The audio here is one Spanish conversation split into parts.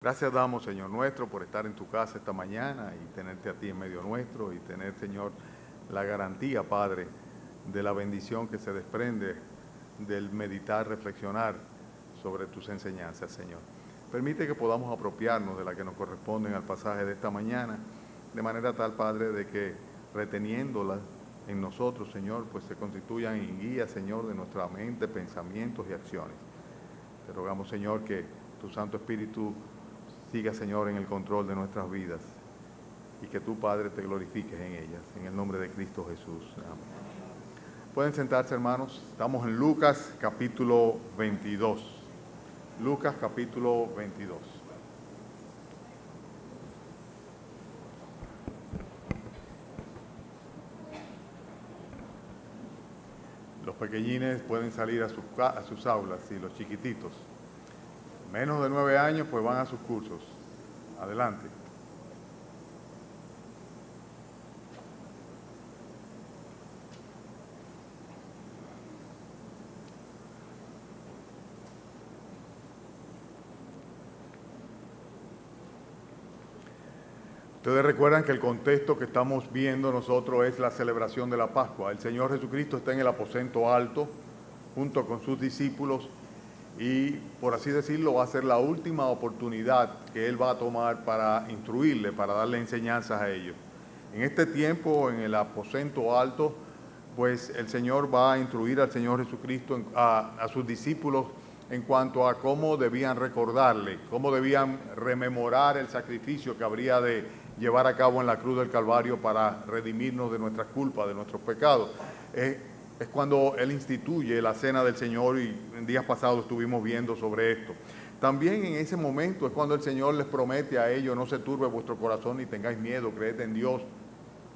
Gracias damos, Señor nuestro, por estar en tu casa esta mañana y tenerte a ti en medio nuestro y tener, Señor, la garantía, Padre, de la bendición que se desprende del meditar, reflexionar sobre tus enseñanzas, Señor. Permite que podamos apropiarnos de la que nos corresponden al pasaje de esta mañana, de manera tal, Padre, de que reteniéndolas en nosotros, Señor, pues se constituyan en guía, Señor, de nuestra mente, pensamientos y acciones. Te rogamos, Señor, que tu Santo Espíritu siga, Señor, en el control de nuestras vidas y que tú, Padre, te glorifiques en ellas. En el nombre de Cristo Jesús. Amén. Pueden sentarse, hermanos. Estamos en Lucas capítulo 22. Lucas capítulo 22. Los pequeñines pueden salir a sus aulas y los chiquititos. Menos de 9 años, pues van a sus cursos. Adelante. Ustedes recuerdan que el contexto que estamos viendo nosotros es la celebración de la Pascua. El Señor Jesucristo está en el aposento alto junto con sus discípulos y, por así decirlo, va a ser la última oportunidad que Él va a tomar para instruirle, para darle enseñanzas a ellos. En este tiempo, en el aposento alto, pues el Señor va a instruir al Señor Jesucristo, a sus discípulos, en cuanto a cómo debían recordarle, cómo debían rememorar el sacrificio que habría de llevar a cabo en la cruz del Calvario para redimirnos de nuestras culpas, de nuestros pecados. Es cuando Él instituye la cena del Señor y en días pasados estuvimos viendo sobre esto. También en ese momento es cuando el Señor les promete a ellos: no se turbe vuestro corazón ni tengáis miedo, creed en Dios,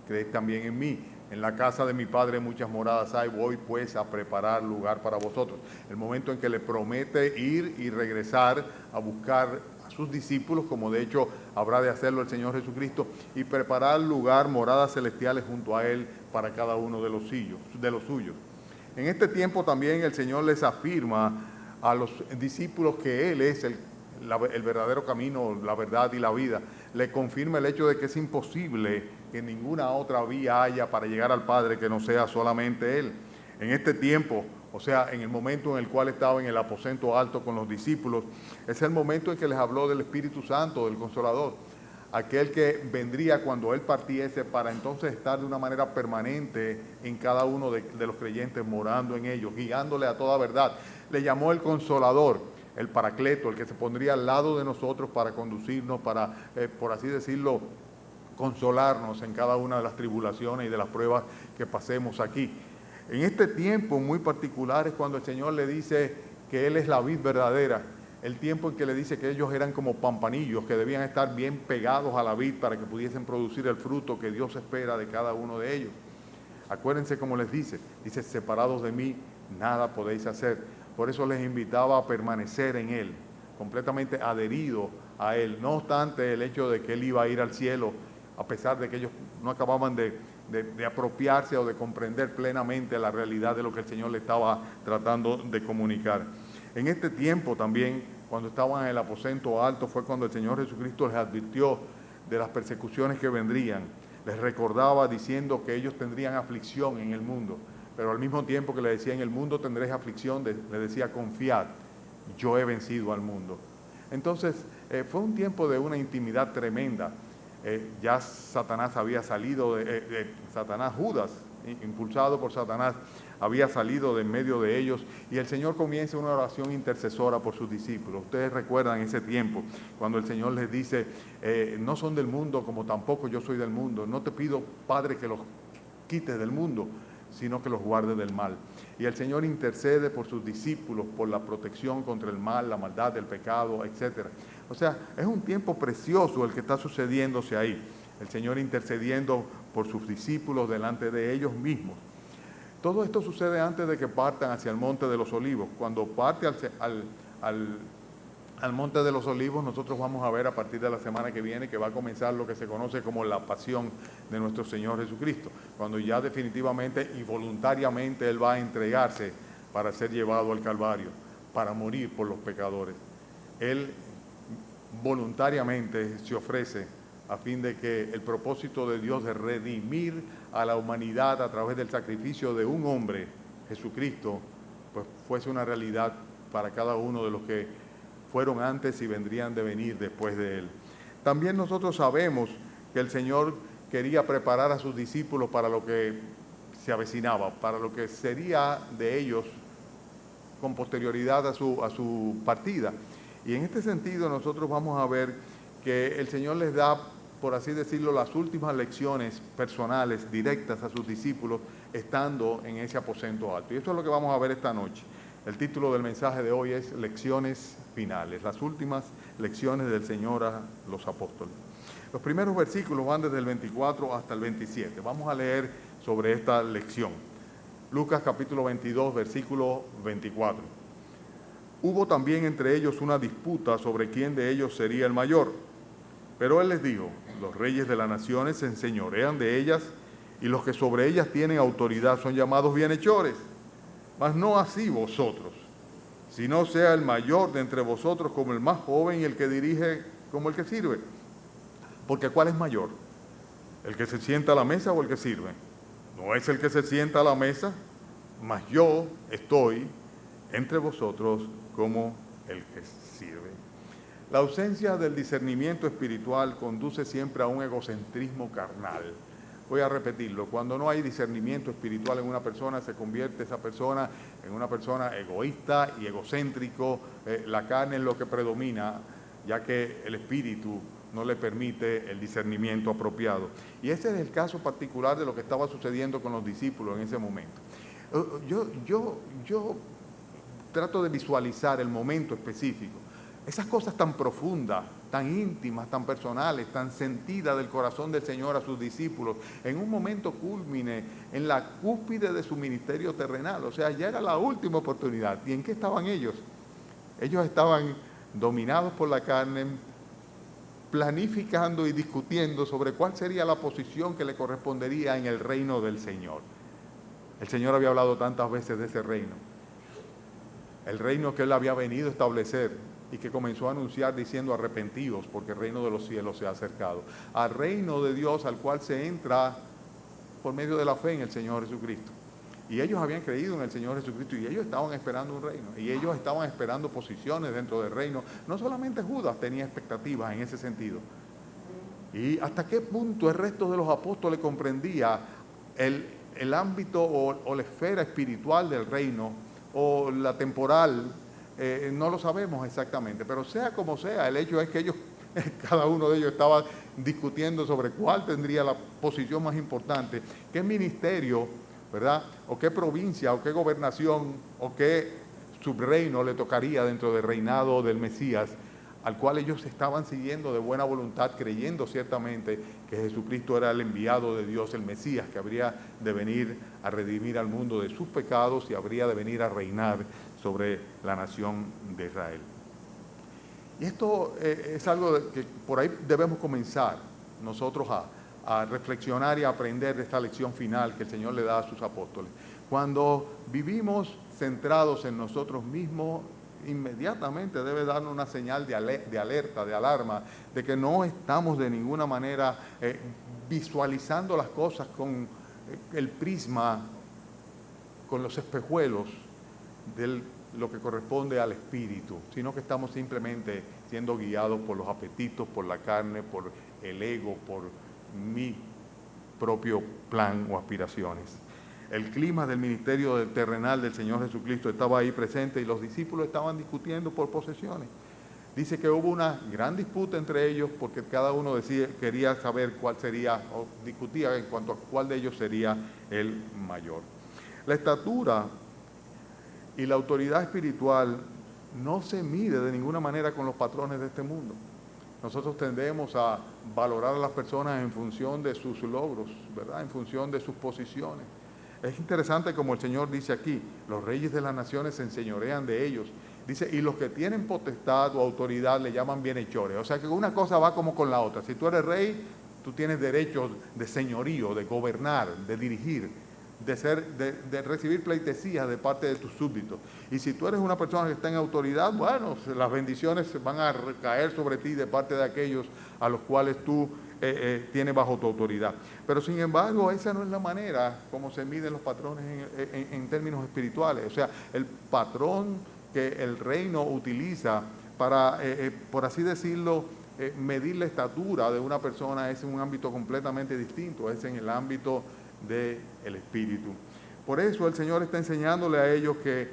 creed también en mí. En la casa de mi Padre muchas moradas hay, voy pues a preparar lugar para vosotros. El momento en que le promete ir y regresar a buscar a sus discípulos, como de hecho habrá de hacerlo el Señor Jesucristo, y preparar lugar, moradas celestiales junto a Él para cada uno de los suyos. En este tiempo también el Señor les afirma a los discípulos que Él es el verdadero camino, la verdad y la vida. Le confirma el hecho de que es imposible que ninguna otra vía haya para llegar al Padre que no sea solamente Él. En este tiempo, o sea, en el momento en el cual estaba en el aposento alto con los discípulos, es el momento en que les habló del Espíritu Santo, del Consolador, aquel que vendría cuando Él partiese para entonces estar de una manera permanente en cada uno de los creyentes, morando en ellos, guiándole a toda verdad. Le llamó el Consolador, el Paracleto, el que se pondría al lado de nosotros para conducirnos, para, por así decirlo, consolarnos en cada una de las tribulaciones y de las pruebas que pasemos aquí. En este tiempo muy particular es cuando el Señor le dice que Él es la vid verdadera, el tiempo en que le dice que ellos eran como pampanillos, que debían estar bien pegados a la vid para que pudiesen producir el fruto que Dios espera de cada uno de ellos. Acuérdense cómo les dice, separados de mí, nada podéis hacer. Por eso les invitaba a permanecer en Él, completamente adherido a Él. No obstante el hecho de que Él iba a ir al cielo, a pesar de que ellos no acababan de apropiarse o de comprender plenamente la realidad de lo que el Señor le estaba tratando de comunicar. En este tiempo también, cuando estaban en el aposento alto, fue cuando el Señor Jesucristo les advirtió de las persecuciones que vendrían. Les recordaba diciendo que ellos tendrían aflicción en el mundo, pero al mismo tiempo que le decía: en el mundo tendréis aflicción, le decía: confiad, yo he vencido al mundo. Entonces, fue un tiempo de una intimidad tremenda. Ya Satanás había salido, Satanás, Judas, impulsado por Satanás, había salido de en medio de ellos, y el Señor comienza una oración intercesora por sus discípulos. Ustedes recuerdan ese tiempo, cuando el Señor les dice: no son del mundo, como tampoco yo soy del mundo. No te pido, Padre, que los quites del mundo, sino que los guarde del mal. Y el Señor intercede por sus discípulos, por la protección contra el mal, la maldad, el pecado, etc. O sea, es un tiempo precioso el que está sucediéndose ahí. El Señor intercediendo por sus discípulos delante de ellos mismos. Todo esto sucede antes de que partan hacia el Monte de los Olivos. Cuando parte al Monte de los Olivos, nosotros vamos a ver a partir de la semana que viene que va a comenzar lo que se conoce como la pasión de nuestro Señor Jesucristo, cuando ya definitivamente y voluntariamente Él va a entregarse para ser llevado al Calvario, para morir por los pecadores. Él voluntariamente se ofrece a fin de que el propósito de Dios de redimir a la humanidad a través del sacrificio de un hombre, Jesucristo, pues fuese una realidad para cada uno de los que fueron antes y vendrían de venir después de él. También nosotros sabemos que el Señor quería preparar a sus discípulos para lo que se avecinaba, para lo que sería de ellos con posterioridad a su partida. Y en este sentido nosotros vamos a ver que el Señor les da, por así decirlo, las últimas lecciones personales, directas a sus discípulos, estando en ese aposento alto. Y eso es lo que vamos a ver esta noche. El título del mensaje de hoy es Lecciones Finales, las últimas lecciones del Señor a los apóstoles. Los primeros versículos van desde el 24 hasta el 27. Vamos a leer sobre esta lección. Lucas capítulo 22, versículo 24. Hubo también entre ellos una disputa sobre quién de ellos sería el mayor. Pero él les dijo, los reyes de las naciones se enseñorean de ellas y los que sobre ellas tienen autoridad son llamados bienhechores. Mas no así vosotros, sino sea el mayor de entre vosotros como el más joven y el que dirige como el que sirve. Porque ¿cuál es mayor? ¿El que se sienta a la mesa o el que sirve? No es el que se sienta a la mesa, mas yo estoy entre vosotros como el que sirve. La ausencia del discernimiento espiritual conduce siempre a un egocentrismo carnal. Voy a repetirlo, cuando no hay discernimiento espiritual en una persona, se convierte esa persona en una persona egoísta y egocéntrico. La carne es lo que predomina, ya que el espíritu no le permite el discernimiento apropiado. Y ese es el caso particular de lo que estaba sucediendo con los discípulos en ese momento. Yo trato de visualizar el momento específico. Esas cosas tan profundas, tan íntimas, tan personales, tan sentidas del corazón del Señor a sus discípulos, en un momento cúlmine, en la cúspide de su ministerio terrenal. O sea, ya era la última oportunidad. ¿Y en qué estaban ellos? Ellos estaban dominados por la carne, planificando y discutiendo sobre cuál sería la posición que le correspondería en el reino del Señor. El Señor había hablado tantas veces de ese reino. El reino que Él había venido a establecer y que comenzó a anunciar diciendo arrepentidos porque el reino de los cielos se ha acercado. Al reino de Dios al cual se entra por medio de la fe en el Señor Jesucristo. Y ellos habían creído en el Señor Jesucristo y ellos estaban esperando un reino. Y ellos estaban esperando posiciones dentro del reino. No solamente Judas tenía expectativas en ese sentido. Y hasta qué punto el resto de los apóstoles comprendía el ámbito o la esfera espiritual del reino o la temporal, no lo sabemos exactamente, pero sea como sea, el hecho es que ellos, cada uno de ellos estaba discutiendo sobre cuál tendría la posición más importante, qué ministerio, ¿verdad? O qué provincia, o qué gobernación, o qué subreino le tocaría dentro del reinado del Mesías, al cual ellos estaban siguiendo de buena voluntad, creyendo ciertamente que Jesucristo era el enviado de Dios, el Mesías, que habría de venir a redimir al mundo de sus pecados y habría de venir a reinar sobre la nación de Israel. Y esto es algo que por ahí debemos comenzar nosotros a reflexionar y a aprender de esta lección final que el Señor le da a sus apóstoles. Cuando vivimos centrados en nosotros mismos, inmediatamente debe darnos una señal de alerta, de alarma, de que no estamos de ninguna manera visualizando las cosas con el prisma, con los espejuelos de lo que corresponde al espíritu, sino que estamos simplemente siendo guiados por los apetitos, por la carne, por el ego, por mi propio plan o aspiraciones. El clima del ministerio terrenal del Señor Jesucristo estaba ahí presente y los discípulos estaban discutiendo por posesiones. Dice que hubo una gran disputa entre ellos porque cada uno quería saber cuál sería, o discutía en cuanto a cuál de ellos sería el mayor. La estatura y la autoridad espiritual no se mide de ninguna manera con los patrones de este mundo. Nosotros tendemos a valorar a las personas en función de sus logros, ¿verdad? En función de sus posiciones. Es interesante como el Señor dice aquí, los reyes de las naciones se enseñorean de ellos. Dice, y los que tienen potestad o autoridad le llaman bienhechores. O sea que una cosa va como con la otra. Si tú eres rey, tú tienes derechos de señorío, de gobernar, de dirigir. de recibir pleitesías de parte de tus súbditos. Y si tú eres una persona que está en autoridad, bueno, las bendiciones van a recaer sobre ti de parte de aquellos a los cuales tú tienes bajo tu autoridad. Pero sin embargo, esa no es la manera como se miden los patrones en términos espirituales. O sea, el patrón que el reino utiliza para, por así decirlo, medir la estatura de una persona es en un ámbito completamente distinto, es en el ámbito del espíritu. Por eso el Señor está enseñándole a ellos que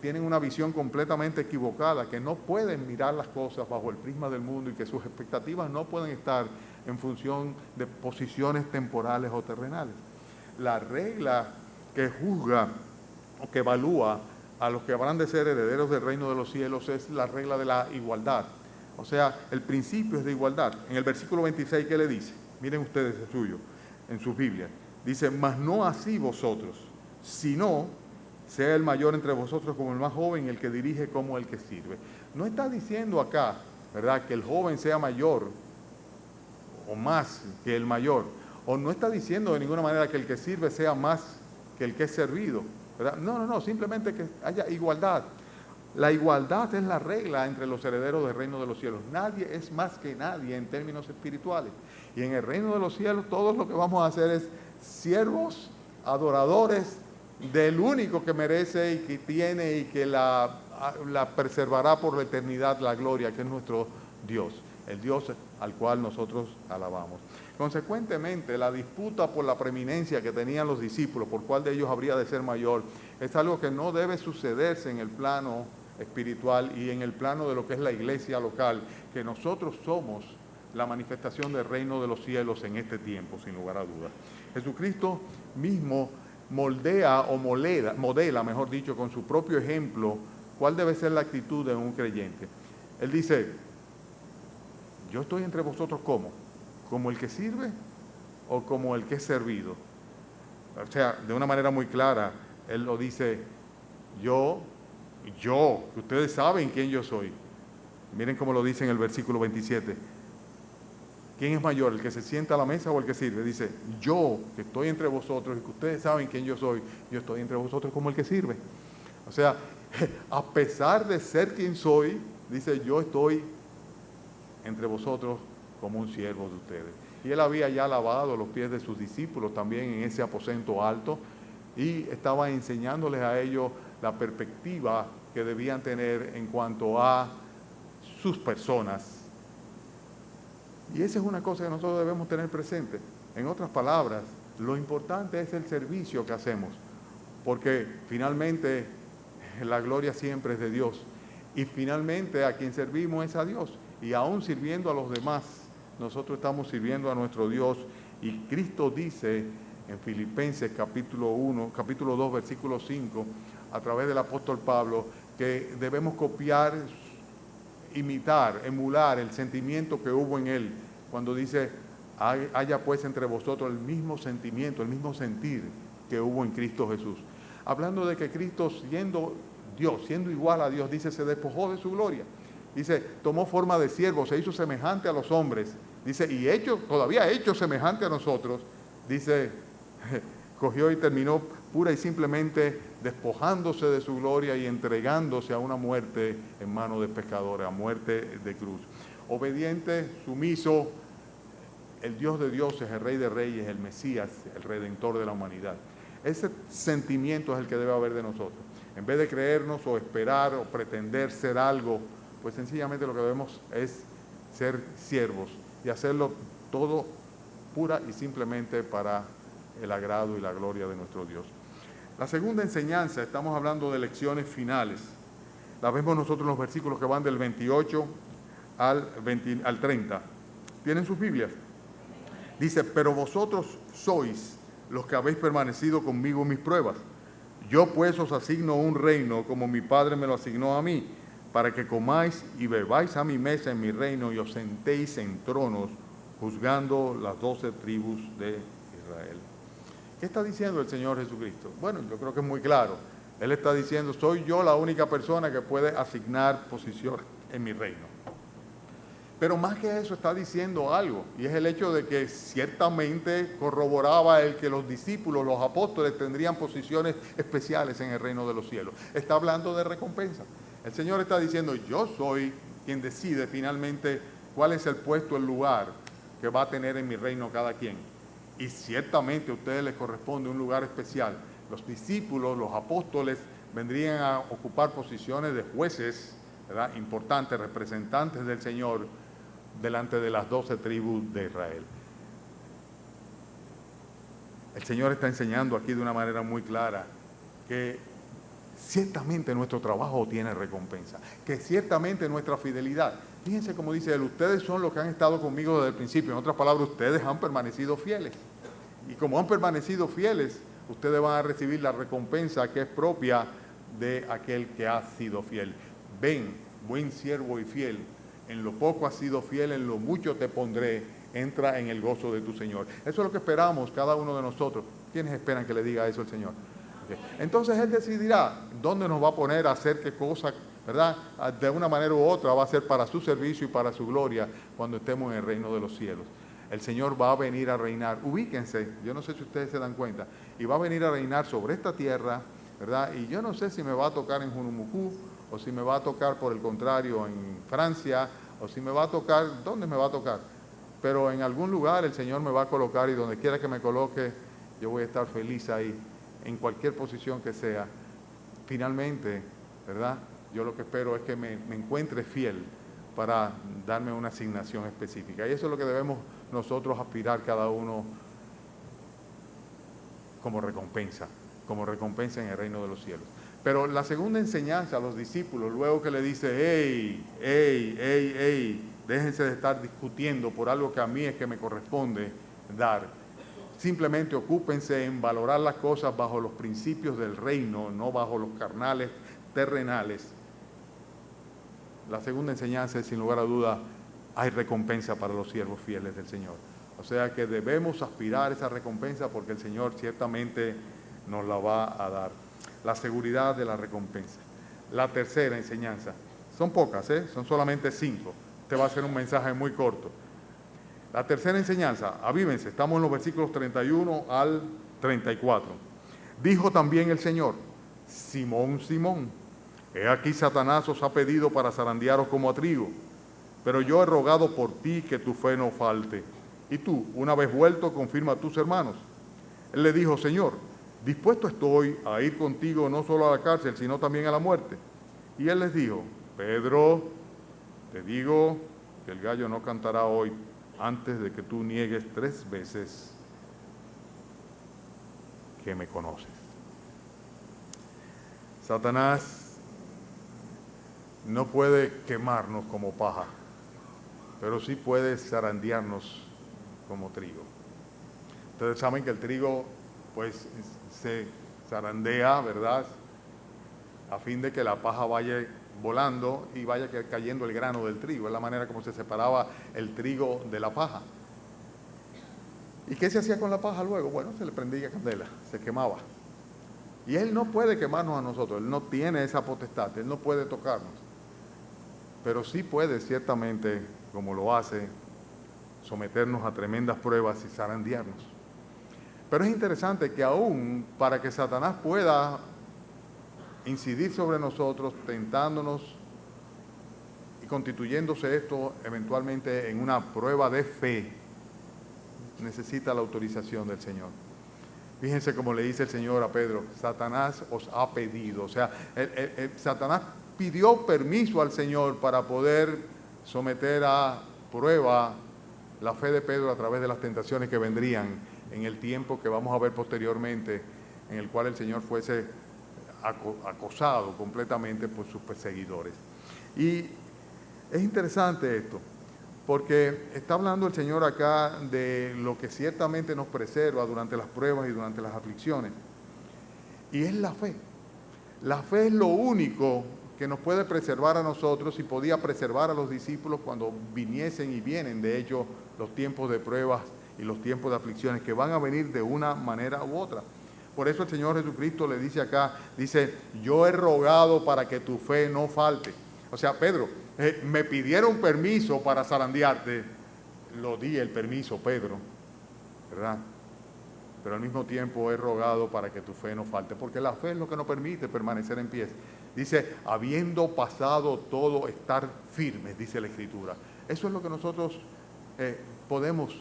tienen una visión completamente equivocada, que no pueden mirar las cosas bajo el prisma del mundo y que sus expectativas no pueden estar en función de posiciones temporales o terrenales. La regla que juzga o que evalúa a los que habrán de ser herederos del reino de los cielos es la regla de la igualdad. O sea, el principio es de igualdad. En el versículo 26, ¿qué le dice? Miren ustedes el suyo, en sus Biblias. Dice, mas no así vosotros, sino sea el mayor entre vosotros como el más joven, el que dirige como el que sirve. No está diciendo acá, ¿verdad?, que el joven sea mayor o más que el mayor. O no está diciendo de ninguna manera que el que sirve sea más que el que es servido, ¿verdad? No, simplemente que haya igualdad. La igualdad es la regla entre los herederos del reino de los cielos. Nadie es más que nadie en términos espirituales. Y en el reino de los cielos todos lo que vamos a hacer es siervos, adoradores del único que merece y que tiene y que la preservará por la eternidad la gloria, que es nuestro Dios, el Dios al cual nosotros alabamos. Consecuentemente, la disputa por la preeminencia que tenían los discípulos, por cuál de ellos habría de ser mayor, es algo que no debe sucederse en el plano espiritual y en el plano de lo que es la iglesia local, que nosotros somos la manifestación del reino de los cielos en este tiempo, sin lugar a dudas. Jesucristo mismo modela, mejor dicho, con su propio ejemplo, cuál debe ser la actitud de un creyente. Él dice, yo estoy entre vosotros ¿como el que sirve o como el que es servido? O sea, de una manera muy clara, él lo dice, yo, que ustedes saben quién yo soy. Miren cómo lo dice en el versículo 27. ¿Quién es mayor, el que se sienta a la mesa o el que sirve? Dice, yo que estoy entre vosotros y que ustedes saben quién yo soy, yo estoy entre vosotros como el que sirve. O sea, a pesar de ser quien soy, dice, yo estoy entre vosotros como un siervo de ustedes. Y él había ya lavado los pies de sus discípulos también en ese aposento alto y estaba enseñándoles a ellos la perspectiva que debían tener en cuanto a sus personas. Y esa es una cosa que nosotros debemos tener presente. En otras palabras, lo importante es el servicio que hacemos, porque finalmente la gloria siempre es de Dios. Y finalmente a quien servimos es a Dios. Y aún sirviendo a los demás, nosotros estamos sirviendo a nuestro Dios. Y Cristo dice en Filipenses capítulo 2, versículo 5, a través del apóstol Pablo, que debemos copiar, imitar, emular el sentimiento que hubo en él, cuando dice, haya pues entre vosotros el mismo sentimiento, el mismo sentir que hubo en Cristo Jesús. Hablando de que Cristo, siendo Dios, siendo igual a Dios, dice, se despojó de su gloria. Dice, tomó forma de siervo, se hizo semejante a los hombres. Dice, y todavía hecho semejante a nosotros, dice, cogió y terminó pura y simplemente despojándose de su gloria y entregándose a una muerte en manos de pecadores, a muerte de cruz. Obediente, sumiso, el Dios de dioses, el Rey de reyes, el Mesías, el Redentor de la humanidad. Ese sentimiento es el que debe haber de nosotros. En vez de creernos o esperar o pretender ser algo, pues sencillamente lo que debemos es ser siervos y hacerlo todo pura y simplemente para el agrado y la gloria de nuestro Dios. La segunda enseñanza, estamos hablando de lecciones finales. La vemos nosotros en los versículos que van del 28 al 30. ¿Tienen sus Biblias? Dice, pero vosotros sois los que habéis permanecido conmigo en mis pruebas. Yo pues os asigno un reino como mi Padre me lo asignó a mí, para que comáis y bebáis a mi mesa en mi reino y os sentéis en tronos, juzgando las 12 tribus de Israel. ¿Qué está diciendo el Señor Jesucristo? Bueno, yo creo que es muy claro. Él está diciendo, soy yo la única persona que puede asignar posición en mi reino. Pero más que eso está diciendo algo, y es el hecho de que ciertamente corroboraba el que los discípulos, los apóstoles, tendrían posiciones especiales en el reino de los cielos. Está hablando de recompensa. El Señor está diciendo, yo soy quien decide finalmente cuál es el puesto, el lugar que va a tener en mi reino cada quien. Y ciertamente a ustedes les corresponde un lugar especial. Los discípulos, los apóstoles, vendrían a ocupar posiciones de jueces, ¿verdad?, importantes, representantes del Señor, delante de las 12 tribus de Israel. El Señor está enseñando aquí de una manera muy clara que ciertamente nuestro trabajo tiene recompensa, que ciertamente nuestra fidelidad, fíjense cómo dice él, ustedes son los que han estado conmigo desde el principio, en otras palabras, ustedes han permanecido fieles, y como han permanecido fieles, ustedes van a recibir la recompensa que es propia de aquel que ha sido fiel. Ven, buen siervo y fiel, en lo poco has sido fiel, en lo mucho te pondré, entra en el gozo de tu Señor. Eso es lo que esperamos cada uno de nosotros. ¿Quiénes esperan que le diga eso el Señor? Okay. Entonces Él decidirá dónde nos va a poner a hacer qué cosa, ¿verdad? De una manera u otra va a ser para su servicio y para su gloria cuando estemos en el reino de los cielos. El Señor va a venir a reinar. Ubíquense, yo no sé si ustedes se dan cuenta, y va a venir a reinar sobre esta tierra, ¿verdad? Y yo no sé si me va a tocar en Junumucú, o si me va a tocar por el contrario en Francia, o si me va a tocar, ¿dónde me va a tocar? Pero en algún lugar el Señor me va a colocar y donde quiera que me coloque, yo voy a estar feliz ahí, en cualquier posición que sea. Finalmente, ¿verdad? Yo lo que espero es que me encuentre fiel para darme una asignación específica. Y eso es lo que debemos nosotros aspirar cada uno como recompensa en el reino de los cielos. Pero la segunda enseñanza a los discípulos, luego que le dice, déjense de estar discutiendo por algo que a mí es que me corresponde dar. Simplemente ocúpense en valorar las cosas bajo los principios del reino, no bajo los carnales terrenales. La segunda enseñanza es, sin lugar a duda, hay recompensa para los siervos fieles del Señor. O sea que debemos aspirar a esa recompensa porque el Señor ciertamente nos la va a dar. La seguridad de la recompensa. La tercera enseñanza, son pocas, son solamente 5. Este va a ser un mensaje muy corto. La tercera enseñanza, avívense, estamos en los versículos 31 al 34. Dijo también el Señor, Simón, Simón, he aquí Satanás os ha pedido para zarandearos como a trigo, pero yo he rogado por ti que tu fe no falte. Y tú, una vez vuelto, confirma a tus hermanos. Él le dijo, Señor, dispuesto estoy a ir contigo no solo a la cárcel, sino también a la muerte. Y él les dijo, Pedro, te digo que el gallo no cantará hoy antes de que tú niegues 3 veces que me conoces. Satanás no puede quemarnos como paja, pero sí puede zarandearnos como trigo. Ustedes saben que el trigo pues se zarandea, ¿verdad?, a fin de que la paja vaya volando y vaya cayendo el grano del trigo. Es la manera como se separaba el trigo de la paja. ¿Y qué se hacía con la paja luego? Bueno, se le prendía candela, se quemaba. Y Él no puede quemarnos a nosotros, Él no tiene esa potestad, Él no puede tocarnos. Pero sí puede, ciertamente, como lo hace, someternos a tremendas pruebas y zarandearnos. Pero es interesante que aún para que Satanás pueda incidir sobre nosotros, tentándonos y constituyéndose esto eventualmente en una prueba de fe, necesita la autorización del Señor. Fíjense cómo le dice el Señor a Pedro, Satanás os ha pedido. O sea, Satanás pidió permiso al Señor para poder someter a prueba la fe de Pedro a través de las tentaciones que vendrían en el tiempo que vamos a ver posteriormente, en el cual el Señor fuese acosado completamente por sus perseguidores. Y es interesante esto, porque está hablando el Señor acá de lo que ciertamente nos preserva durante las pruebas y durante las aflicciones. Y es la fe. La fe es lo único que nos puede preservar a nosotros y podía preservar a los discípulos cuando viniesen y vienen, de hecho, los tiempos de pruebas y los tiempos de aflicciones que van a venir de una manera u otra. Por eso el Señor Jesucristo le dice acá, dice, yo he rogado para que tu fe no falte. O sea, Pedro, me pidieron permiso para zarandearte, lo di el permiso, Pedro, ¿verdad? Pero al mismo tiempo he rogado para que tu fe no falte, porque la fe es lo que nos permite permanecer en pie. Dice, habiendo pasado todo, estar firmes, dice la Escritura. Eso es lo que nosotros podemos,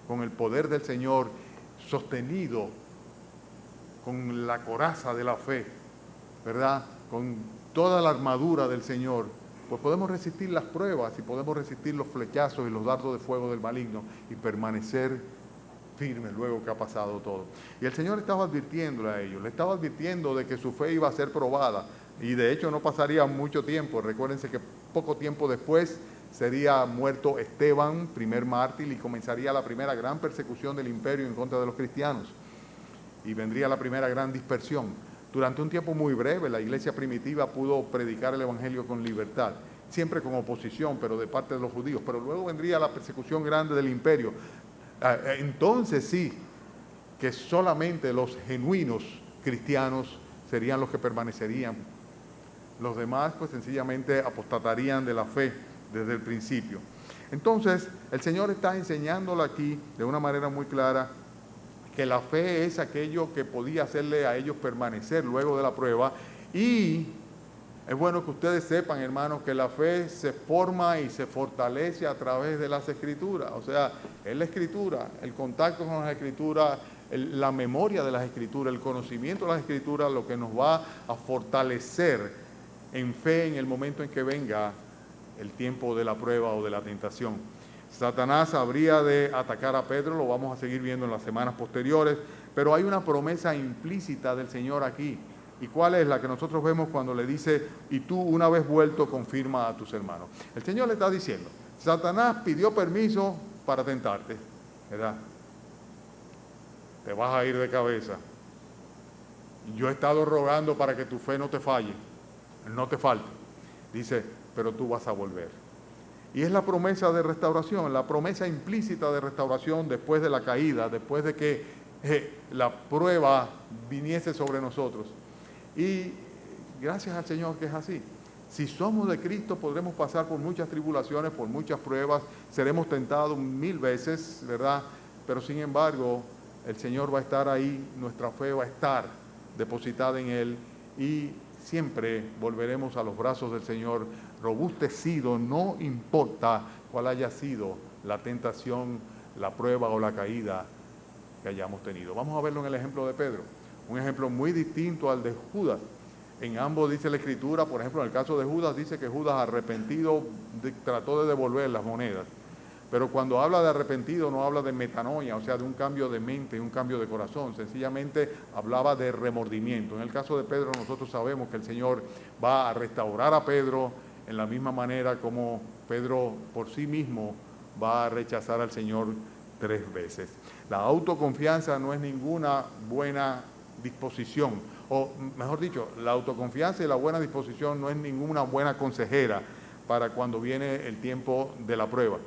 con el poder del Señor, sostenido con la coraza de la fe, ¿verdad? Con toda la armadura del Señor, pues podemos resistir las pruebas y podemos resistir los flechazos y los dardos de fuego del maligno y permanecer firmes luego que ha pasado todo. Y el Señor estaba advirtiéndole a ellos, le estaba advirtiendo de que su fe iba a ser probada y de hecho no pasaría mucho tiempo. Recuérdense que poco tiempo después sería muerto Esteban, primer mártir, y comenzaría la primera gran persecución del imperio en contra de los cristianos. Y vendría la primera gran dispersión. Durante un tiempo muy breve, la iglesia primitiva pudo predicar el evangelio con libertad, siempre con oposición, pero de parte de los judíos. Pero luego vendría la persecución grande del imperio. Entonces sí, que solamente los genuinos cristianos serían los que permanecerían. Los demás, pues sencillamente apostatarían de la fe desde el principio. Entonces, el Señor está enseñándole aquí de una manera muy clara que la fe es aquello que podía hacerle a ellos permanecer luego de la prueba. Y es bueno que ustedes sepan, hermanos, que la fe se forma y se fortalece a través de las Escrituras. O sea, es la Escritura, el contacto con las Escrituras, la memoria de las Escrituras, el conocimiento de las Escrituras, lo que nos va a fortalecer en fe en el momento en que venga el tiempo de la prueba o de la tentación. Satanás habría de atacar a Pedro, lo vamos a seguir viendo en las semanas posteriores, pero hay una promesa implícita del Señor aquí. ¿Y cuál es? La que nosotros vemos cuando le dice, y tú una vez vuelto confirma a tus hermanos. El Señor le está diciendo, Satanás pidió permiso para tentarte, ¿verdad? Te vas a ir de cabeza. Yo he estado rogando para que tu fe no te falle, no te falte. Dice, pero tú vas a volver. Y es la promesa de restauración, la promesa implícita de restauración después de la caída, después de que la prueba viniese sobre nosotros. Y gracias al Señor que es así. Si somos de Cristo podremos pasar por muchas tribulaciones, por muchas pruebas, seremos tentados 1000 veces, ¿verdad? Pero sin embargo, el Señor va a estar ahí, nuestra fe va a estar depositada en Él y siempre volveremos a los brazos del Señor robustecido, no importa cuál haya sido la tentación, la prueba o la caída que hayamos tenido. Vamos a verlo en el ejemplo de Pedro, un ejemplo muy distinto al de Judas. En ambos dice la Escritura, por ejemplo, en el caso de Judas dice que Judas arrepentido trató de devolver las monedas. Pero cuando habla de arrepentido no habla de metanoia, o sea, de un cambio de mente, un cambio de corazón. Sencillamente hablaba de remordimiento. En el caso de Pedro nosotros sabemos que el Señor va a restaurar a Pedro en la misma manera como Pedro por sí mismo va a rechazar al Señor 3 veces. La autoconfianza no es ninguna buena disposición, o mejor dicho, la autoconfianza y la buena disposición no es ninguna buena consejera para cuando viene el tiempo de la prueba.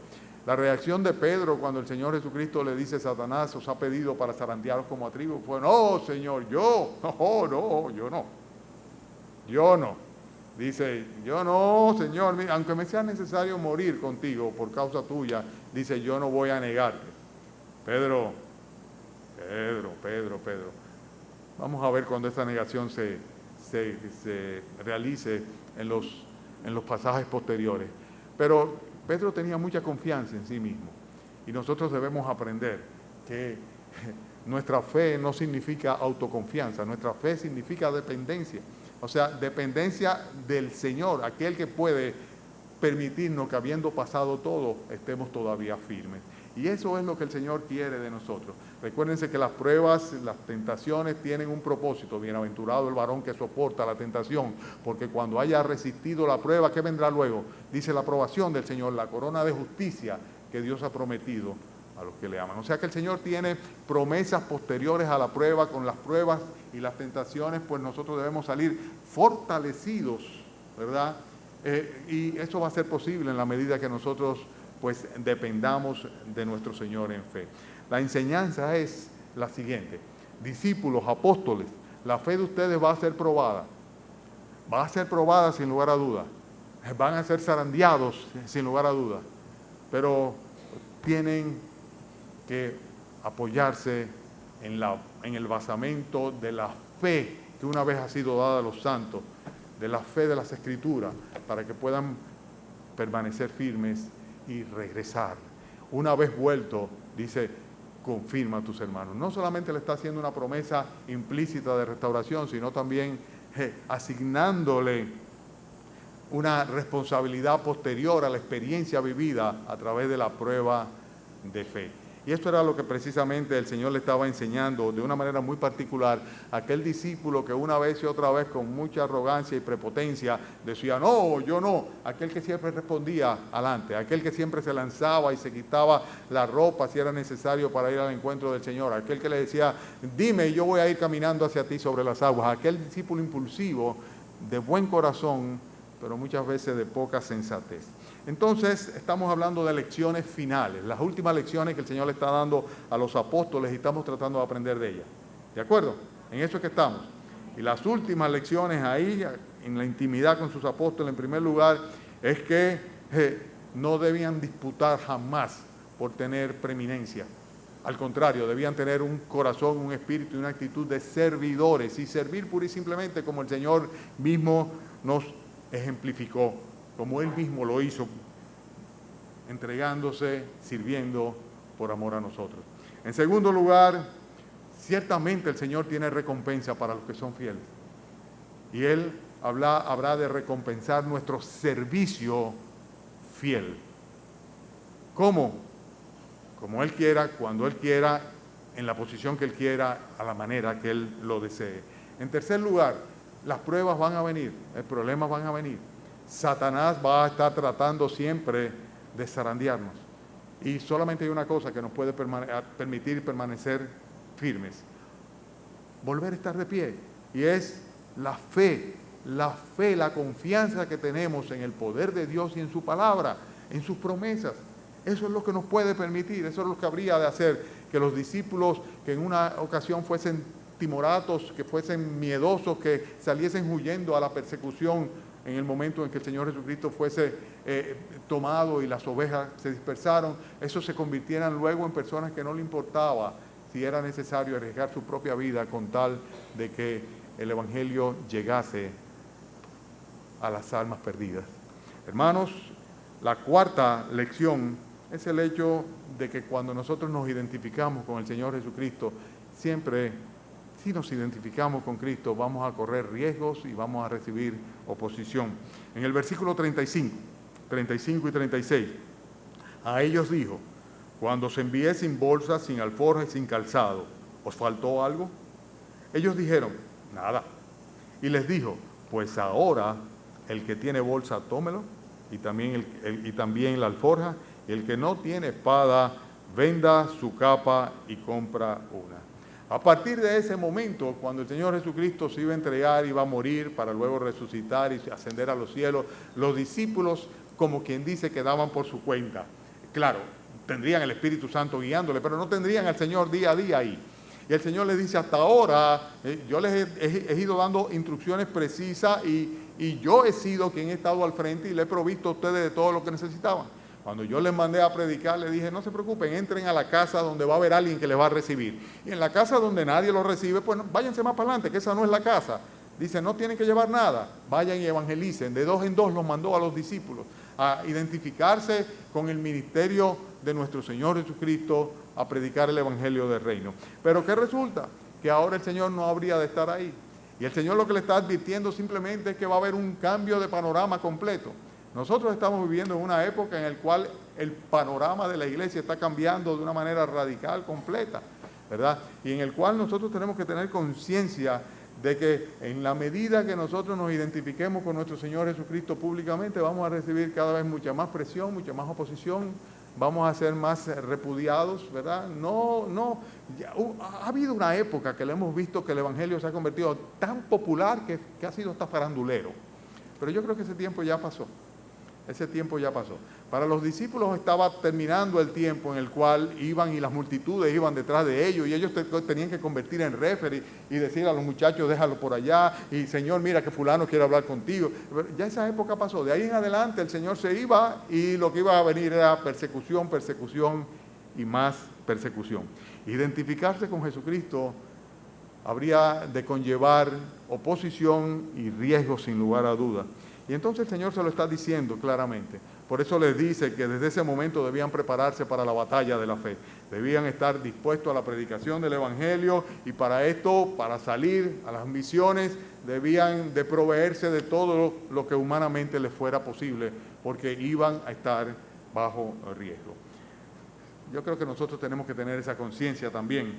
La reacción de Pedro cuando el Señor Jesucristo le dice, Satanás os ha pedido para zarandearos como a trigo, fue, no, Señor, yo no. Dice, yo no, Señor, aunque me sea necesario morir contigo por causa tuya, dice, yo no voy a negarte. Pedro. Vamos a ver cuando esta negación se realice en los pasajes posteriores. Pero Pedro tenía mucha confianza en sí mismo y nosotros debemos aprender que nuestra fe no significa autoconfianza, nuestra fe significa dependencia, o sea, dependencia del Señor, aquel que puede permitirnos que habiendo pasado todo, estemos todavía firmes. Y eso es lo que el Señor quiere de nosotros. Recuérdense que las pruebas, las tentaciones tienen un propósito. Bienaventurado el varón que soporta la tentación, porque cuando haya resistido la prueba, ¿qué vendrá luego? Dice la aprobación del Señor, la corona de justicia que Dios ha prometido a los que le aman. O sea que el Señor tiene promesas posteriores a la prueba. Con las pruebas y las tentaciones, pues nosotros debemos salir fortalecidos, ¿verdad? Y eso va a ser posible en la medida que nosotros pues dependamos de nuestro Señor en fe. La enseñanza es la siguiente: discípulos, apóstoles, la fe de ustedes va a ser probada sin lugar a dudas, van a ser zarandeados, sin lugar a dudas, pero tienen que apoyarse en el basamento de la fe que una vez ha sido dada a los santos, de la fe de las Escrituras, para que puedan permanecer firmes y regresar. Una vez vuelto, dice, confirma a tus hermanos. No solamente le está haciendo una promesa implícita de restauración, sino también asignándole una responsabilidad posterior a la experiencia vivida a través de la prueba de fe. Y esto era lo que precisamente el Señor le estaba enseñando de una manera muy particular a aquel discípulo que una vez y otra vez con mucha arrogancia y prepotencia decía, no, yo no. Aquel que siempre respondía adelante, aquel que siempre se lanzaba y se quitaba la ropa si era necesario para ir al encuentro del Señor, aquel que le decía, dime, yo voy a ir caminando hacia ti sobre las aguas, aquel discípulo impulsivo, de buen corazón, pero muchas veces de poca sensatez. Entonces, estamos hablando de lecciones finales, las últimas lecciones que el Señor le está dando a los apóstoles y estamos tratando de aprender de ellas. ¿De acuerdo? En eso es que estamos. Y las últimas lecciones ahí, en la intimidad con sus apóstoles, en primer lugar, es que no debían disputar jamás por tener preeminencia. Al contrario, debían tener un corazón, un espíritu y una actitud de servidores y servir pura y simplemente como el Señor mismo nos ejemplificó, como Él mismo lo hizo, entregándose, sirviendo por amor a nosotros. En segundo lugar, ciertamente el Señor tiene recompensa para los que son fieles. Y Él habrá de recompensar nuestro servicio fiel. ¿Cómo? Como Él quiera, cuando Él quiera, en la posición que Él quiera, a la manera que Él lo desee. En tercer lugar, las pruebas van a venir, los problemas van a venir. Satanás va a estar tratando siempre de zarandearnos. Y solamente hay una cosa que nos puede permitir permanecer firmes. Volver a estar de pie. Y es la fe, la confianza que tenemos en el poder de Dios y en su palabra, en sus promesas. Eso es lo que nos puede permitir, eso es lo que habría de hacer que los discípulos que en una ocasión fuesen timoratos, que fuesen miedosos, que saliesen huyendo a la persecución en el momento en que el Señor Jesucristo fuese tomado y las ovejas se dispersaron, esos se convirtieran luego en personas que no le importaba si era necesario arriesgar su propia vida con tal de que el Evangelio llegase a las almas perdidas. Hermanos, la cuarta lección es el hecho de que cuando nosotros nos identificamos con el Señor Jesucristo, siempre, si nos identificamos con Cristo, vamos a correr riesgos y vamos a recibir oposición. En el versículo 35 y 36, a ellos dijo, cuando os envié sin bolsa, sin alforja y sin calzado, ¿os faltó algo? Ellos dijeron, nada. Y les dijo, pues ahora el que tiene bolsa, tómelo, y también la alforja, y el que no tiene espada, venda su capa y compra una. A partir de ese momento, cuando el Señor Jesucristo se iba a entregar, iba a morir para luego resucitar y ascender a los cielos, los discípulos, como quien dice, quedaban por su cuenta. Claro, tendrían el Espíritu Santo guiándole, pero no tendrían al Señor día a día ahí. Y el Señor les dice, hasta ahora, yo les he ido dando instrucciones precisas y yo he sido quien he estado al frente y le he provisto a ustedes de todo lo que necesitaban. Cuando yo les mandé a predicar, les dije, no se preocupen, entren a la casa donde va a haber alguien que les va a recibir. Y en la casa donde nadie los recibe, pues váyanse más para adelante, que esa no es la casa. Dice, no tienen que llevar nada, vayan y evangelicen. De 2 en 2 los mandó a los discípulos a identificarse con el ministerio de nuestro Señor Jesucristo, a predicar el evangelio del reino. Pero ¿qué resulta? Que ahora el Señor no habría de estar ahí. Y el Señor lo que le está advirtiendo simplemente es que va a haber un cambio de panorama completo. Nosotros estamos viviendo en una época en la cual el panorama de la iglesia está cambiando de una manera radical, completa, ¿verdad? Y en el cual nosotros tenemos que tener conciencia de que en la medida que nosotros nos identifiquemos con nuestro Señor Jesucristo públicamente, vamos a recibir cada vez mucha más presión, mucha más oposición, vamos a ser más repudiados, ¿verdad? Ha habido una época que le hemos visto que el Evangelio se ha convertido tan popular que ha sido hasta farandulero. Pero yo creo que ese tiempo ya pasó. Ese tiempo ya pasó. Para los discípulos estaba terminando el tiempo en el cual iban y las multitudes iban detrás de ellos y ellos tenían que convertir en referee y decir a los muchachos, déjalo por allá y Señor, mira que fulano quiere hablar contigo. Ya esa época pasó. De ahí en adelante el Señor se iba y lo que iba a venir era persecución, persecución y más persecución. Identificarse con Jesucristo habría de conllevar oposición y riesgo sin lugar a dudas. Y entonces el Señor se lo está diciendo claramente. Por eso les dice que desde ese momento debían prepararse para la batalla de la fe. Debían estar dispuestos a la predicación del Evangelio y para esto, para salir a las misiones, debían de proveerse de todo lo que humanamente les fuera posible, porque iban a estar bajo riesgo. Yo creo que nosotros tenemos que tener esa conciencia también.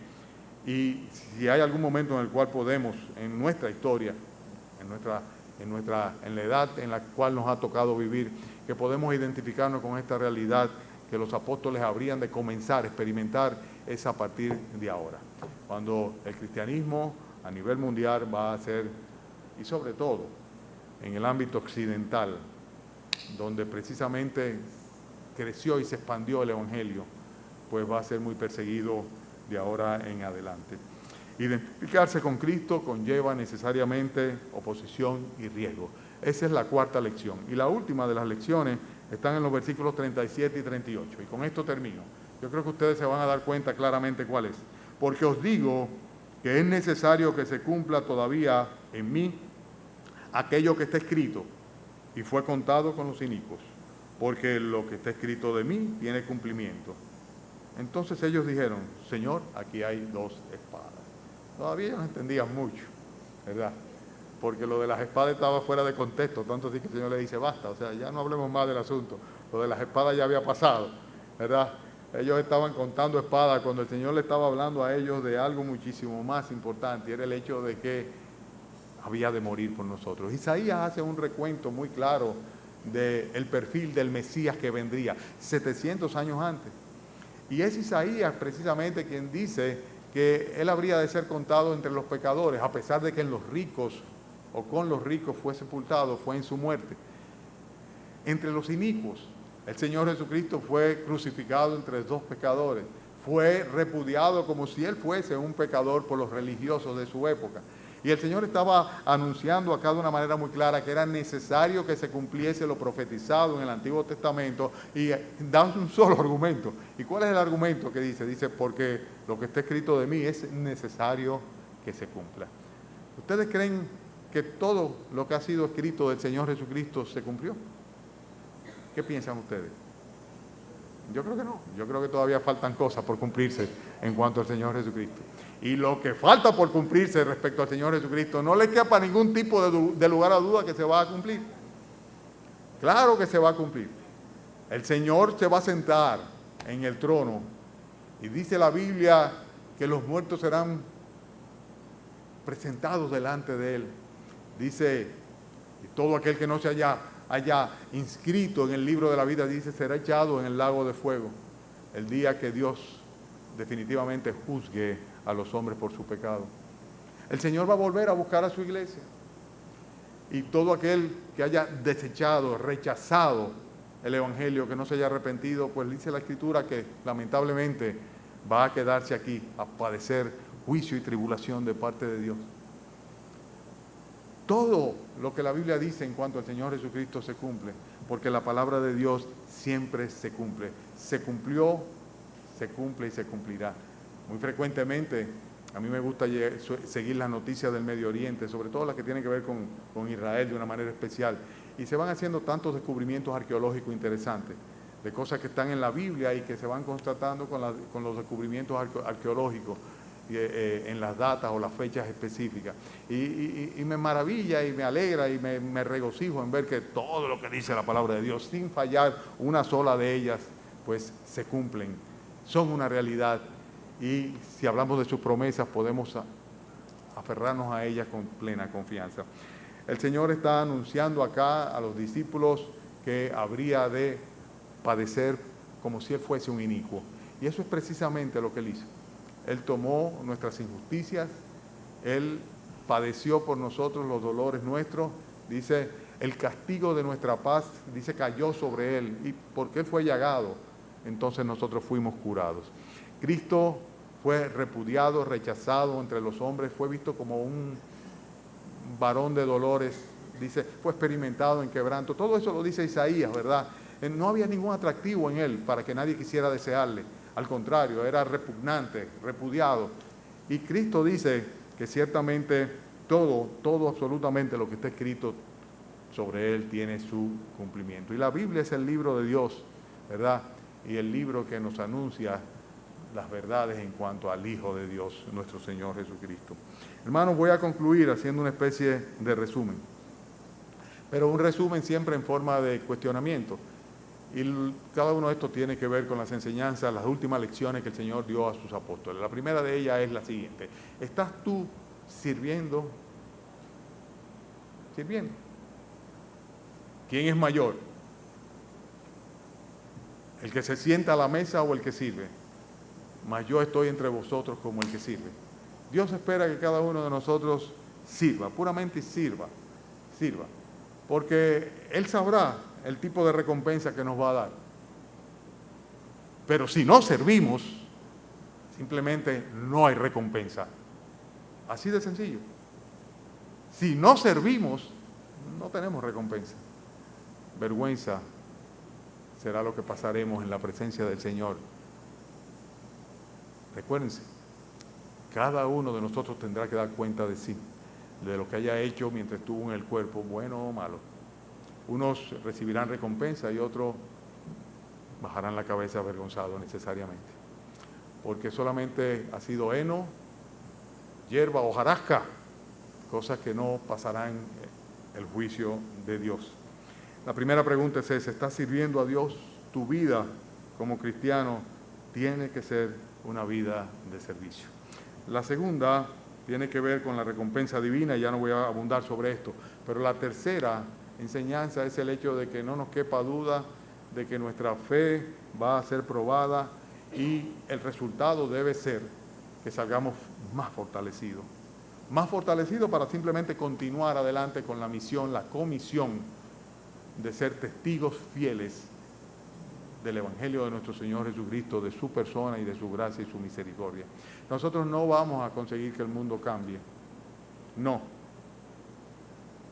Y si hay algún momento en el cual podemos, en nuestra historia, en la edad en la cual nos ha tocado vivir, que podemos identificarnos con esta realidad que los apóstoles habrían de comenzar a experimentar, es a partir de ahora. Cuando el cristianismo a nivel mundial va a ser, y sobre todo en el ámbito occidental, donde precisamente creció y se expandió el Evangelio, pues va a ser muy perseguido de ahora en adelante. Identificarse con Cristo conlleva necesariamente oposición y riesgo. Esa es la cuarta lección. Y la última de las lecciones están en los versículos 37 y 38. Y con esto termino. Yo creo que ustedes se van a dar cuenta claramente cuál es. Porque os digo que es necesario que se cumpla todavía en mí aquello que está escrito y fue contado con los inicuos. Porque lo que está escrito de mí tiene cumplimiento. Entonces ellos dijeron, Señor, aquí hay 2 espadas. Todavía ellos no entendían mucho, ¿verdad? Porque lo de las espadas estaba fuera de contexto, tanto así que el Señor le dice, basta, o sea, ya no hablemos más del asunto. Lo de las espadas ya había pasado, ¿verdad? Ellos estaban contando espadas cuando el Señor le estaba hablando a ellos de algo muchísimo más importante, y era el hecho de que había de morir por nosotros. Isaías hace un recuento muy claro del perfil del Mesías que vendría 700 años antes. Y es Isaías precisamente quien dice que él habría de ser contado entre los pecadores, a pesar de que en los ricos o con los ricos fue sepultado, fue en su muerte. Entre los inicuos, el Señor Jesucristo fue crucificado entre 2 pecadores, fue repudiado como si él fuese un pecador por los religiosos de su época. Y el Señor estaba anunciando acá de una manera muy clara que era necesario que se cumpliese lo profetizado en el Antiguo Testamento y dando un solo argumento. ¿Y cuál es el argumento que dice? Dice, porque lo que está escrito de mí es necesario que se cumpla. ¿Ustedes creen que todo lo que ha sido escrito del Señor Jesucristo se cumplió? ¿Qué piensan ustedes? Yo creo que no. Yo creo que todavía faltan cosas por cumplirse en cuanto al Señor Jesucristo. Y lo que falta por cumplirse respecto al Señor Jesucristo, no le quepa ningún tipo de lugar a duda que se va a cumplir. Claro que se va a cumplir. El Señor se va a sentar en el trono y dice la Biblia que los muertos serán presentados delante de Él. Dice, y todo aquel que no se haya inscrito en el libro de la vida, dice, será echado en el lago de fuego el día que Dios definitivamente juzgue a los hombres por su pecado. El Señor va a volver a buscar a su iglesia. Y todo aquel que haya desechado, rechazado el Evangelio, que no se haya arrepentido, pues dice la Escritura que lamentablemente va a quedarse aquí a padecer juicio y tribulación de parte de Dios. Todo lo que la Biblia dice en cuanto al Señor Jesucristo se cumple, porque la palabra de Dios siempre se cumple. Se cumplió, se cumple y se cumplirá. Muy frecuentemente a mí me gusta seguir las noticias del Medio Oriente, sobre todo las que tienen que ver con Israel de una manera especial. Y se van haciendo tantos descubrimientos arqueológicos interesantes, de cosas que están en la Biblia y que se van constatando con los descubrimientos arqueológicos en las datas o las fechas específicas. Y me maravilla y me alegra y me regocijo en ver que todo lo que dice la palabra de Dios, sin fallar una sola de ellas, pues se cumplen, son una realidad. Y si hablamos de sus promesas, podemos aferrarnos a ellas con plena confianza. El Señor está anunciando acá a los discípulos que habría de padecer como si Él fuese un inicuo. Y eso es precisamente lo que Él hizo. Él tomó nuestras injusticias, Él padeció por nosotros los dolores nuestros. Dice, el castigo de nuestra paz, dice, cayó sobre él, y porque él fue llagado, entonces nosotros fuimos curados. Cristo fue repudiado, rechazado entre los hombres, fue visto como un varón de dolores, dice, fue experimentado en quebranto. Todo eso lo dice Isaías, ¿verdad? No había ningún atractivo en él para que nadie quisiera desearle. Al contrario, era repugnante, repudiado. Y Cristo dice que ciertamente todo absolutamente lo que está escrito sobre él tiene su cumplimiento. Y la Biblia es el libro de Dios, ¿verdad? Y el libro que nos anuncia las verdades en cuanto al Hijo de Dios, nuestro Señor Jesucristo. Hermanos, voy a concluir haciendo una especie de resumen, pero un resumen siempre en forma de cuestionamiento. Y cada uno de estos tiene que ver con las enseñanzas, las últimas lecciones que el Señor dio a sus apóstoles. La primera de ellas es la siguiente: ¿estás tú sirviendo? Sirviendo. ¿Quién es mayor? ¿El que se sienta a la mesa o el que sirve? Mas yo estoy entre vosotros como el que sirve. Dios espera que cada uno de nosotros sirva, puramente sirva, porque Él sabrá el tipo de recompensa que nos va a dar. Pero si no servimos, simplemente no hay recompensa. Así de sencillo. Si no servimos, no tenemos recompensa. Vergüenza será lo que pasaremos en la presencia del Señor. Recuérdense, cada uno de nosotros tendrá que dar cuenta de sí, de lo que haya hecho mientras estuvo en el cuerpo, bueno o malo. Unos recibirán recompensa y otros bajarán la cabeza avergonzados necesariamente, porque solamente ha sido heno, hierba, hojarasca, cosas que no pasarán el juicio de Dios. La primera pregunta es esa: ¿estás sirviendo a Dios? Tu vida como cristiano tiene que ser una vida de servicio. La segunda tiene que ver con la recompensa divina, y ya no voy a abundar sobre esto, pero la tercera enseñanza es el hecho de que no nos quepa duda de que nuestra fe va a ser probada, y el resultado debe ser que salgamos más fortalecidos para simplemente continuar adelante con la misión, la comisión de ser testigos fieles del Evangelio de nuestro Señor Jesucristo, de su persona y de su gracia y su misericordia. Nosotros no vamos a conseguir que el mundo cambie, no,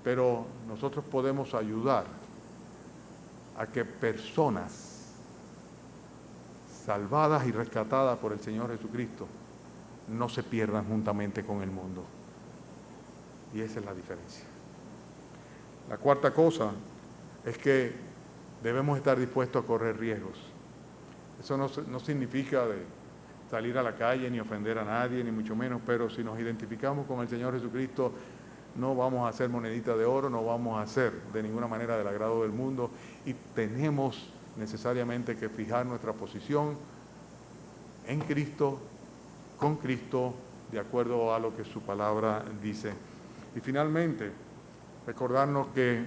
pero nosotros podemos ayudar a que personas salvadas y rescatadas por el Señor Jesucristo no se pierdan juntamente con el mundo. Y esa es la diferencia. La cuarta cosa es que debemos estar dispuestos a correr riesgos. Eso no significa de salir a la calle ni ofender a nadie, ni mucho menos, pero si nos identificamos con el Señor Jesucristo, no vamos a hacer monedita de oro, no vamos a hacer de ninguna manera del agrado del mundo, y tenemos necesariamente que fijar nuestra posición en Cristo, con Cristo, de acuerdo a lo que su palabra dice. Y finalmente, recordarnos que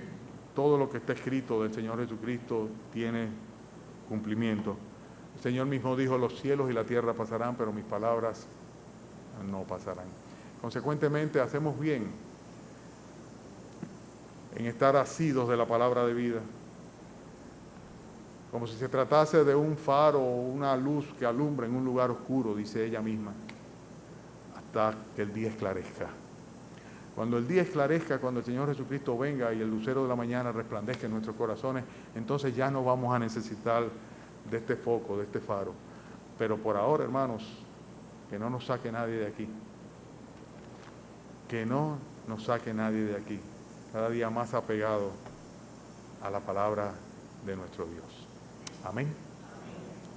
todo lo que está escrito del Señor Jesucristo tiene cumplimiento. El Señor mismo dijo: los cielos y la tierra pasarán, pero mis palabras no pasarán. Consecuentemente, hacemos bien en estar asidos de la palabra de vida, como si se tratase de un faro o una luz que alumbra en un lugar oscuro, dice ella misma, hasta que el día esclarezca. Cuando el día esclarezca, cuando el Señor Jesucristo venga y el lucero de la mañana resplandezca en nuestros corazones, entonces ya no vamos a necesitar de este foco, de este faro. Pero por ahora, hermanos, que no nos saque nadie de aquí. Que no nos saque nadie de aquí. Cada día más apegado a la palabra de nuestro Dios. Amén.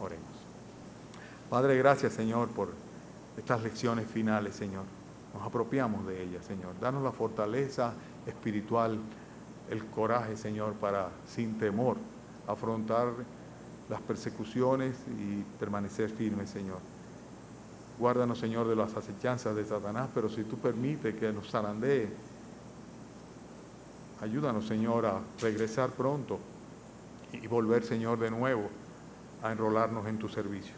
Oremos. Padre, gracias, Señor, por estas lecciones finales, Señor. Nos apropiamos de ellas, Señor. Danos la fortaleza espiritual, el coraje, Señor, para, sin temor, afrontar las persecuciones y permanecer firmes, Señor. Guárdanos, Señor, de las acechanzas de Satanás, pero si tú permites que nos zarandee, ayúdanos, Señor, a regresar pronto y volver, Señor, de nuevo a enrolarnos en tu servicio.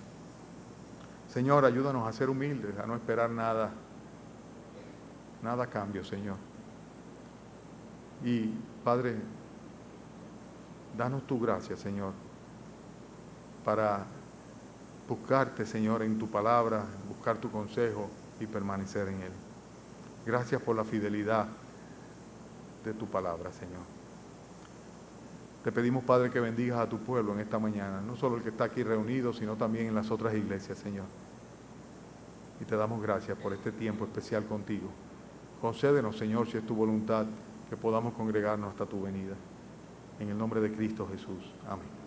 Señor, ayúdanos a ser humildes, a no esperar nada a cambio, Señor. Y, Padre, danos tu gracia, Señor, para buscarte, Señor, en tu palabra, buscar tu consejo y permanecer en él. Gracias por la fidelidad de tu palabra, Señor. Te pedimos, Padre, que bendigas a tu pueblo en esta mañana, no solo el que está aquí reunido, sino también en las otras iglesias, Señor. Y te damos gracias por este tiempo especial contigo. Concédenos, Señor, si es tu voluntad, que podamos congregarnos hasta tu venida. En el nombre de Cristo Jesús. Amén.